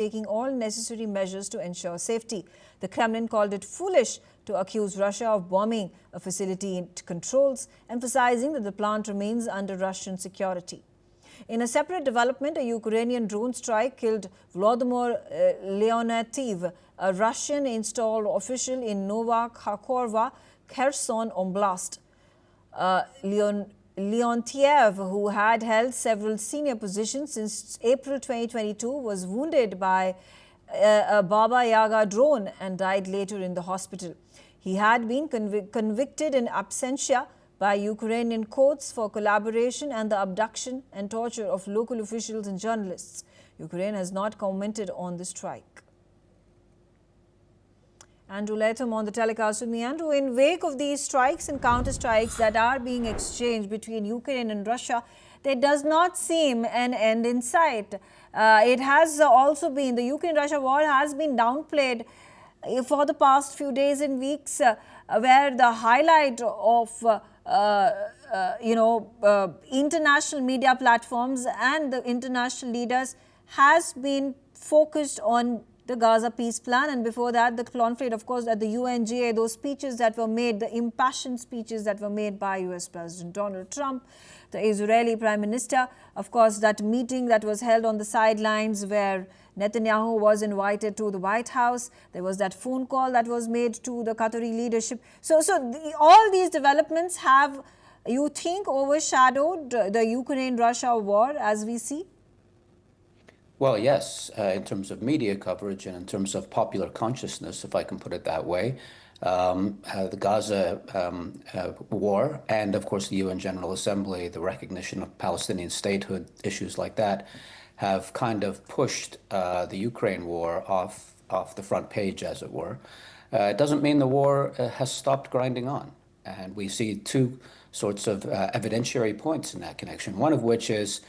taking all necessary measures to ensure safety. The Kremlin called it foolish to accuse Russia of bombing a facility it controls, emphasizing that the plant remains under Russian security. In a separate development, a Ukrainian drone strike killed Volodymyr Leontiev, a Russian-installed official in Nova Kharkova, Kherson Oblast. Leontiev, who had held several senior positions since April 2022, was wounded by a Baba Yaga drone and died later in the hospital. He had been convicted in absentia by Ukrainian courts for collaboration and the abduction and torture of local officials and journalists. Ukraine has not commented on the strike. Andrew Latham on the telecast with me. Andrew, in wake of these strikes and counter-strikes that are being exchanged between Ukraine and Russia, there does not seem an end in sight. It has also been, the Ukraine-Russia war has been downplayed for the past few days and weeks, where the highlight of international media platforms and the international leaders has been focused on the Gaza peace plan, and before that the conflict, of course, at the UNGA, those speeches that were made, the impassioned speeches that were made by US President Donald Trump, the Israeli Prime Minister, of course, that meeting that was held on the sidelines where Netanyahu was invited to the White House. There was that phone call that was made to the Qatari leadership. All these developments have, you think, overshadowed the Ukraine-Russia war as we see? Well, yes, in terms of media coverage and in terms of popular consciousness, if I can put it that way, the Gaza war and, of course, the UN General Assembly, the recognition of Palestinian statehood, issues like that, have kind of pushed the Ukraine war off the front page, as it were. It doesn't mean the war has stopped grinding on. And we see two sorts of evidentiary points in that connection, one of which is,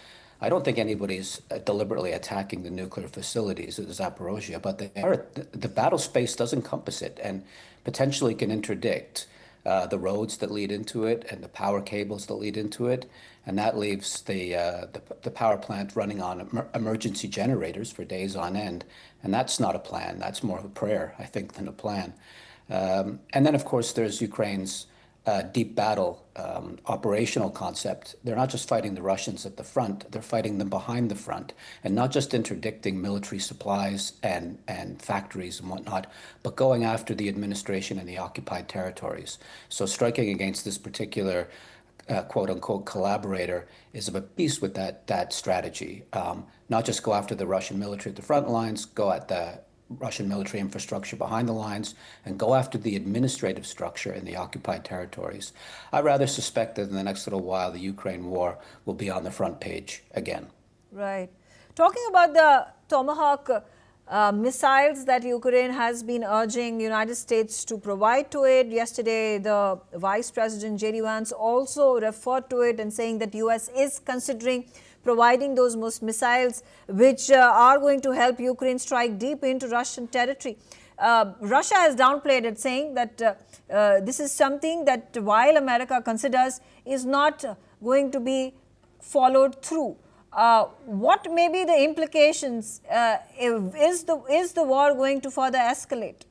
I don't think anybody's deliberately attacking the nuclear facilities at Zaporizhzhia, but the battle space does encompass it and potentially can interdict the roads that lead into it and the power cables that lead into it. And that leaves the power plant running on emergency generators for days on end. And that's not a plan. That's more of a prayer, I think, than a plan. And then, of course, there's Ukraine's deep battle operational concept. They're not just fighting the Russians at the front, they're fighting them behind the front, and not just interdicting military supplies and factories and whatnot, but going after the administration in the occupied territories. So striking against this particular quote-unquote collaborator is of a piece with that strategy. Not just go after the Russian military at the front lines, go at the Russian military infrastructure behind the lines, and go after the administrative structure in the occupied territories. I rather suspect that in the next little while, the Ukraine war will be on the front page again. Right. Talking about the Tomahawk missiles that Ukraine has been urging the United States to provide to it. Yesterday, the Vice President J.D. Vance also referred to it and saying that U.S. is considering providing those missiles which are going to help Ukraine strike deep into Russian territory. Russia has downplayed it, saying that this is something that, while America considers, is not going to be followed through. What may be the implications? Is the war going to further escalate?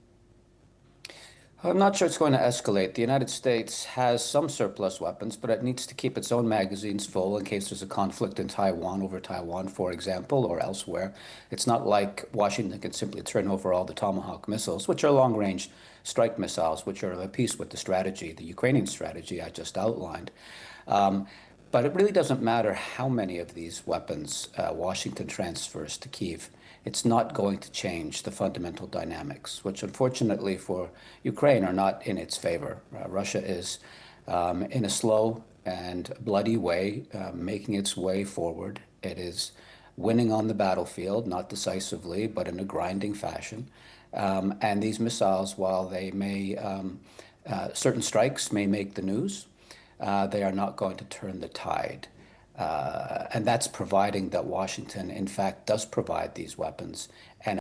I'm not sure it's going to escalate. The United States has some surplus weapons, but it needs to keep its own magazines full in case there's a conflict in Taiwan, over Taiwan, for example, or elsewhere. It's not like Washington can simply turn over all the Tomahawk missiles, which are long-range strike missiles, which are of a piece with the strategy, the Ukrainian strategy I just outlined. But it really doesn't matter how many of these weapons Washington transfers to Kyiv. It's not going to change the fundamental dynamics, which unfortunately for Ukraine are not in its favor. Russia is, in a slow and bloody way, making its way forward. It is winning on the battlefield, not decisively, but in a grinding fashion. And these missiles, while they may, certain strikes may make the news, they are not going to turn the tide. And that's providing that Washington, in fact, does provide these weapons. And